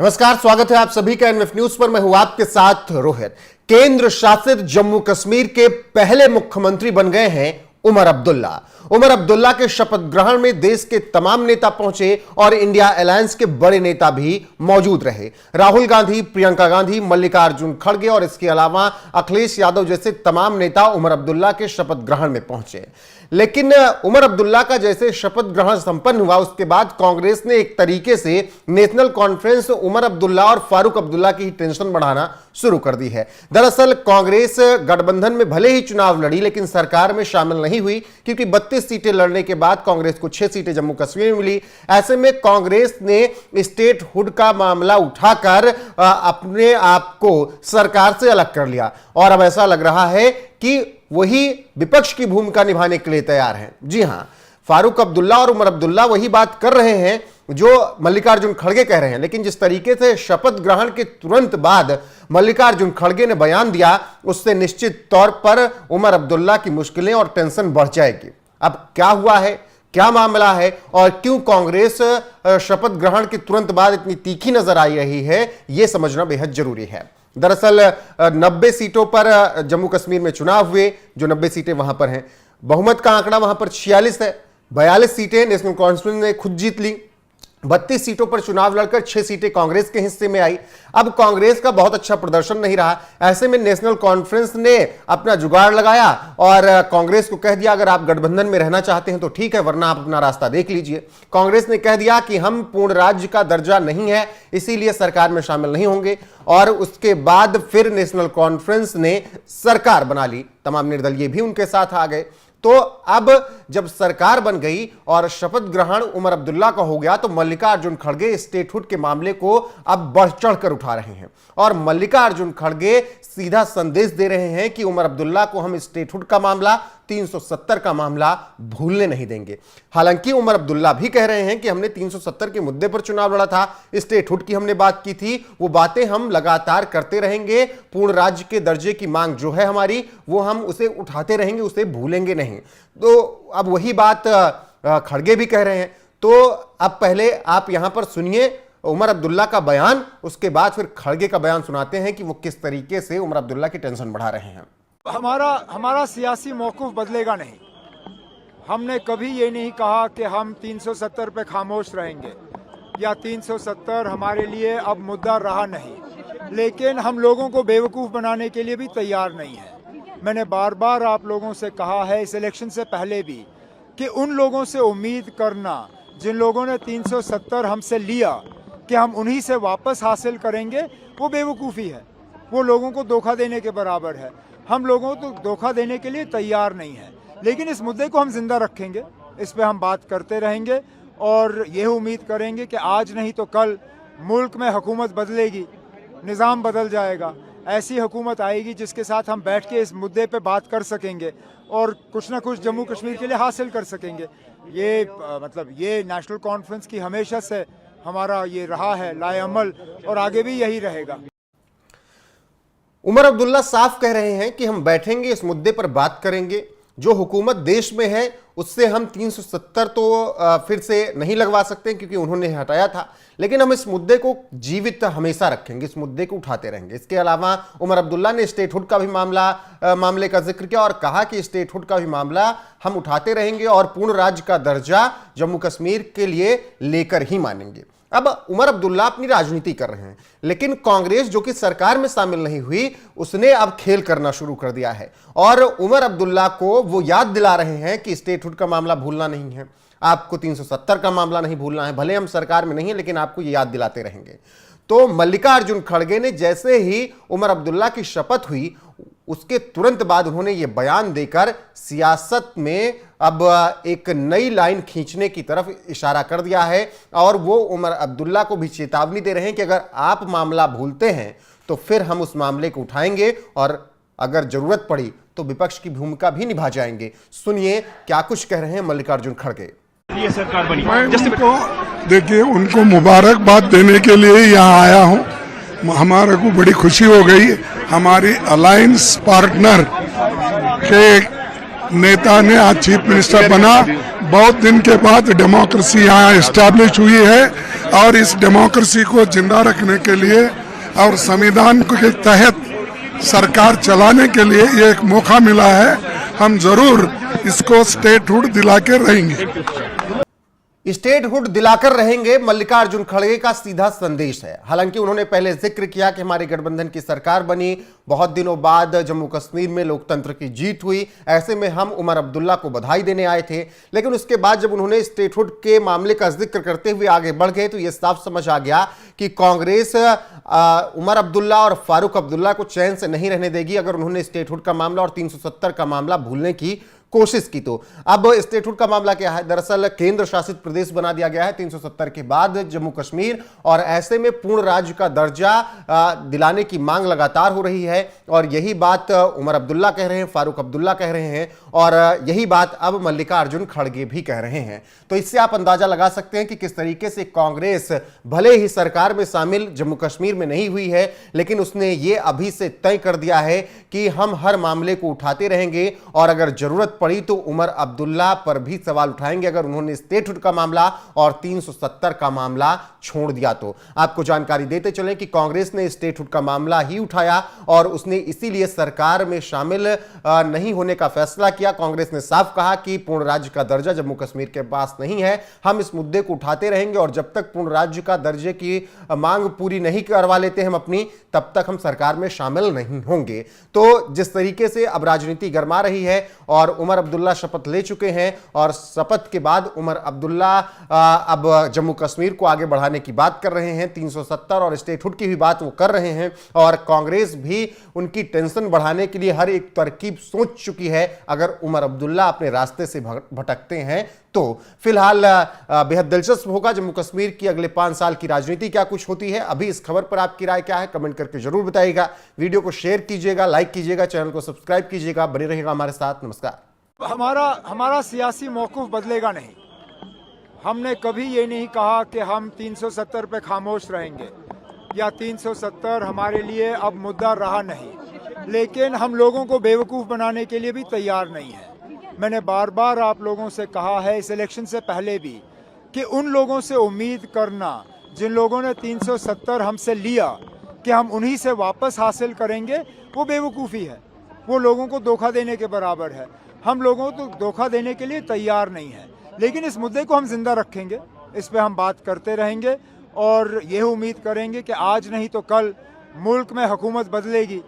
नमस्कार, स्वागत है आप सभी का एनएफ न्यूज पर। मैं हूं आपके साथ रोहित। केंद्र शासित जम्मू कश्मीर के पहले मुख्यमंत्री बन गए हैं उमर अब्दुल्ला। उमर अब्दुल्ला के शपथ ग्रहण में देश के तमाम नेता पहुंचे और इंडिया अलायंस के बड़े नेता भी मौजूद रहे। राहुल गांधी, प्रियंका गांधी, मल्लिकार्जुन खड़गे और इसके अलावा अखिलेश यादव जैसे तमाम नेता उमर अब्दुल्ला के शपथ ग्रहण में पहुंचे। लेकिन उमर अब्दुल्ला का जैसे शपथ ग्रहण संपन्न हुआ, उसके बाद कांग्रेस ने एक तरीके से नेशनल कॉन्फ्रेंस उमर अब्दुल्ला और फारूक अब्दुल्ला की टेंशन बढ़ाना शुरू कर दी है। दरअसल कांग्रेस गठबंधन में भले ही चुनाव लड़ी, लेकिन सरकार में शामिल नहीं हुई, क्योंकि 32 सीटें लड़ने के बाद कांग्रेस को 6 सीटें जम्मू कश्मीर में मिली। ऐसे में कांग्रेस ने स्टेटहुड का मामला उठाकर अपने आप को सरकार से अलग कर लिया और अब ऐसा लग रहा है कि वही विपक्ष की भूमिका निभाने के लिए तैयार हैं। जी हां, फारूक अब्दुल्ला और उमर अब्दुल्ला वही बात कर रहे हैं जो मल्लिकार्जुन खड़गे कह रहे हैं। लेकिन जिस तरीके से शपथ ग्रहण के तुरंत बाद मल्लिकार्जुन खड़गे ने बयान दिया, उससे निश्चित तौर पर उमर अब्दुल्ला की मुश्किलें और टेंशन बढ़ जाएगी। अब क्या हुआ है, क्या मामला है और क्यों कांग्रेस शपथ ग्रहण के तुरंत बाद इतनी तीखी नजर आई रही है, यह समझना बेहद जरूरी है। दरअसल 90 सीटों पर जम्मू कश्मीर में चुनाव हुए, जो 90 सीटें वहां पर हैं। बहुमत का आंकड़ा वहां पर 46 है। 42 सीटें नेशनल कॉन्फ्रेंस ने खुद जीत ली। 32 सीटों पर चुनाव लड़कर 6 सीटें कांग्रेस के हिस्से में आई। अब कांग्रेस का बहुत अच्छा प्रदर्शन नहीं रहा। ऐसे में नेशनल कॉन्फ्रेंस ने अपना जुगाड़ लगाया और कांग्रेस को कह दिया, अगर आप गठबंधन में रहना चाहते हैं तो ठीक है, वरना आप अपना रास्ता देख लीजिए। कांग्रेस ने कह दिया कि हम पूर्ण राज्य का दर्जा नहीं है, इसीलिए सरकार में शामिल नहीं होंगे। और उसके बाद फिर नेशनल कॉन्फ्रेंस ने सरकार बना ली। तमाम निर्दलीय भी उनके साथ आ गए। तो अब जब सरकार बन गई और शपथ ग्रहण उमर अब्दुल्ला का हो गया, तो मल्लिकार्जुन खड़गे स्टेटहुड के मामले को अब बढ़ चढ़कर उठा रहे हैं और मल्लिकार्जुन खड़गे सीधा संदेश दे रहे हैं कि उमर अब्दुल्ला को हम स्टेटहुड का मामला, 370 का मामला भूलने नहीं देंगे। हालांकि उमर अब्दुल्ला भी कह रहे हैं कि हमने 370 के मुद्दे पर चुनाव लड़ा था, स्टेटहुड की हमने बात की थी, वो बातें हम लगातार करते रहेंगे। पूर्ण राज्य के दर्जे की मांग जो है हमारी, वो हम उसे उठाते रहेंगे, उसे भूलेंगे नहीं। तो अब वही बात खड़गे भी कह रहे हैं। तो अब पहले आप यहां पर सुनिए उमर अब्दुल्ला का बयान, उसके बाद फिर खड़गे का बयान सुनाते हैं कि वो किस तरीके से उमर अब्दुल्ला की टेंशन बढ़ा रहे हैं। हमारा सियासी मौक़िफ़ बदलेगा नहीं। हमने कभी ये नहीं कहा कि हम 370 पे खामोश रहेंगे या 370 हमारे लिए अब मुद्दा रहा नहीं, लेकिन हम लोगों को बेवकूफ़ बनाने के लिए भी तैयार नहीं है। मैंने बार बार आप लोगों से कहा है, इस इलेक्शन से पहले भी, कि उन लोगों से उम्मीद करना जिन लोगों ने 370 हमसे लिया कि हम उन्हीं से वापस हासिल करेंगे, वो बेवकूफ़ी है। वो लोगों को धोखा देने के बराबर है। हम लोगों को धोखा देने के लिए तैयार नहीं है, लेकिन इस मुद्दे को हम जिंदा रखेंगे, इस पे हम बात करते रहेंगे और यह उम्मीद करेंगे कि आज नहीं तो कल मुल्क में हुकूमत बदलेगी, निज़ाम बदल जाएगा। ऐसी हुकूमत आएगी जिसके साथ हम बैठ के इस मुद्दे पे बात कर सकेंगे और कुछ ना कुछ जम्मू कश्मीर के लिए हासिल कर सकेंगे। ये नेशनल कॉन्फ्रेंस की हमेशा से हमारा ये रहा है लाएअमल और आगे भी यही रहेगा। उमर अब्दुल्ला साफ कह रहे हैं कि हम बैठेंगे, इस मुद्दे पर बात करेंगे। जो हुकूमत देश में है उससे हम 370 तो फिर से नहीं लगवा सकते, क्योंकि उन्होंने हटाया था, लेकिन हम इस मुद्दे को जीवित हमेशा रखेंगे, इस मुद्दे को उठाते रहेंगे। इसके अलावा उमर अब्दुल्ला ने स्टेटहुड का भी मामले का जिक्र किया और कहा कि स्टेटहुड का भी मामला हम उठाते रहेंगे और पूर्ण राज्य का दर्जा जम्मू कश्मीर के लिए लेकर ही मानेंगे। अब उमर अब्दुल्ला अपनी राजनीति कर रहे हैं, लेकिन कांग्रेस जो कि सरकार में शामिल नहीं हुई, उसने अब खेल करना शुरू कर दिया है और उमर अब्दुल्ला को वो याद दिला रहे हैं कि स्टेटहुड का मामला भूलना नहीं है, आपको 370 का मामला नहीं भूलना है। भले हम सरकार में नहीं है, लेकिन आपको ये याद दिलाते रहेंगे। तो मल्लिकार्जुन खड़गे ने जैसे ही उमर अब्दुल्ला की शपथ हुई, उसके तुरंत बाद उन्होंने ये बयान देकर सियासत में अब एक नई लाइन खींचने की तरफ इशारा कर दिया है और वो उमर अब्दुल्ला को भी चेतावनी दे रहे हैं कि अगर आप मामला भूलते हैं तो फिर हम उस मामले को उठाएंगे और अगर जरूरत पड़ी तो विपक्ष की भूमिका भी निभा जाएंगे। सुनिए क्या कुछ कह रहे हैं मल्लिकार्जुन खड़गे। ये सरकार बनी, देखिए, उनको मुबारकबाद देने के लिए यहाँ आया हूँ। हमारे को बड़ी खुशी हो गई, हमारी अलायंस पार्टनर के नेता ने आज चीफ मिनिस्टर बना। बहुत दिन के बाद डेमोक्रेसी यहाँ एस्टैब्लिश हुई है। और इस डेमोक्रेसी को जिंदा रखने के लिए और संविधान के तहत सरकार चलाने के लिए ये एक मौका मिला है। हम जरूर इसको स्टेटहुड दिला के रहेंगे। स्टेटहुड दिलाकर रहेंगे, मल्लिकार्जुन खड़गे का सीधा संदेश है। हालांकि उन्होंने पहले जिक्र किया कि हमारी गठबंधन की सरकार बनी, बहुत दिनों बाद जम्मू कश्मीर में लोकतंत्र की जीत हुई, ऐसे में हम उमर अब्दुल्ला को बधाई देने आए थे। लेकिन उसके बाद जब उन्होंने स्टेटहुड के मामले का जिक्र करते हुए आगे बढ़ गए तो यह साफ समझ आ गया कि कांग्रेस उमर अब्दुल्ला और फारूक अब्दुल्ला को चैन से नहीं रहने देगी अगर उन्होंने स्टेटहुड का मामला और 370 का मामला भूलने की कोशिश की तो। अब स्टेटहुड का मामला क्या है? दरअसल केंद्र शासित प्रदेश बना दिया गया है 370 के बाद जम्मू कश्मीर, और ऐसे में पूर्ण राज्य का दर्जा दिलाने की मांग लगातार हो रही है। और यही बात उमर अब्दुल्ला कह रहे हैं, फारूक अब्दुल्ला कह रहे हैं, और यही बात अब मल्लिकार्जुन खड़गे भी कह रहे हैं। तो इससे आप अंदाजा लगा सकते हैं कि किस तरीके से कांग्रेस भले ही सरकार में शामिल जम्मू कश्मीर में नहीं हुई है, लेकिन उसने ये अभी से तय कर दिया है कि हम हर मामले को उठाते रहेंगे और अगर जरूरत पड़ी तो उमर अब्दुल्ला पर भी सवाल उठाएंगे अगर उन्होंने स्टेटहुड का मामला और 370 का मामला छोड़ दिया तो। आपको जानकारी देते चलें कि कांग्रेस ने स्टेटहुड का मामला ही उठाया और उसने इसीलिए सरकार में शामिल नहीं होने का फैसला किया। कांग्रेस ने साफ कहा कि पूर्ण राज्य का दर्जा जम्मू कश्मीर के पास नहीं है, हम इस मुद्दे को उठाते रहेंगे और जब तक पूर्ण राज्य का दर्जे की मांग पूरी नहीं करवा लेते हम अपनी, तब तक हम सरकार में शामिल नहीं होंगे। तो जिस तरीके से अब राजनीति गरमा रही है और उमर अब्दुल्ला शपथ ले चुके हैं और शपथ के बाद उमर अब्दुल्ला अब जम्मू कश्मीर को आगे बढ़ाने की बात कर रहे हैं, 370 और स्टेटहुड की भी बात वो कर रहे हैं, और कांग्रेस भी उनकी टेंशन बढ़ाने के लिए हर एक तरकीब सोच चुकी है अगर उमर अब्दुल्ला अपने रास्ते से भटकते हैं तो। फिलहाल बेहद दिलचस्प होगा जम्मू कश्मीर की अगले 5 साल की राजनीति क्या कुछ होती है। अभी इस खबर पर आपकी राय क्या है, कमेंट करके जरूर बताइएगा। वीडियो को शेयर कीजिएगा, लाइक कीजिएगा, चैनल को सब्सक्राइब कीजिएगा, बने रहिएगा हमारे साथ। नमस्कार। हमारा सियासी मौक़िफ़ बदलेगा नहीं। हमने कभी ये नहीं कहा कि हम 370 पे खामोश रहेंगे या 370 हमारे लिए अब मुद्दा रहा नहीं, लेकिन हम लोगों को बेवकूफ़ बनाने के लिए भी तैयार नहीं है। मैंने बार बार आप लोगों से कहा है इस इलेक्शन से पहले भी कि उन लोगों से उम्मीद करना जिन लोगों ने 370 हमसे लिया कि हम उन्हीं से वापस हासिल करेंगे, वो बेवकूफ़ी है, वो लोगों को धोखा देने के बराबर है। हम लोगों को धोखा देने के लिए तैयार नहीं है, लेकिन इस मुद्दे को हम जिंदा रखेंगे, इस पे हम बात करते रहेंगे और यह उम्मीद करेंगे कि आज नहीं तो कल मुल्क में हुकूमत बदलेगी,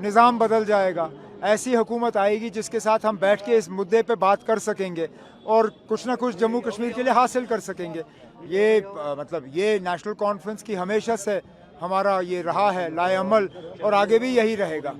निज़ाम बदल जाएगा, ऐसी हुकूमत आएगी जिसके साथ हम बैठ के इस मुद्दे पे बात कर सकेंगे और कुछ ना कुछ जम्मू कश्मीर के लिए हासिल कर सकेंगे। ये नेशनल कॉन्फ्रेंस की हमेशा से हमारा ये रहा है लाएअमल और आगे भी यही रहेगा।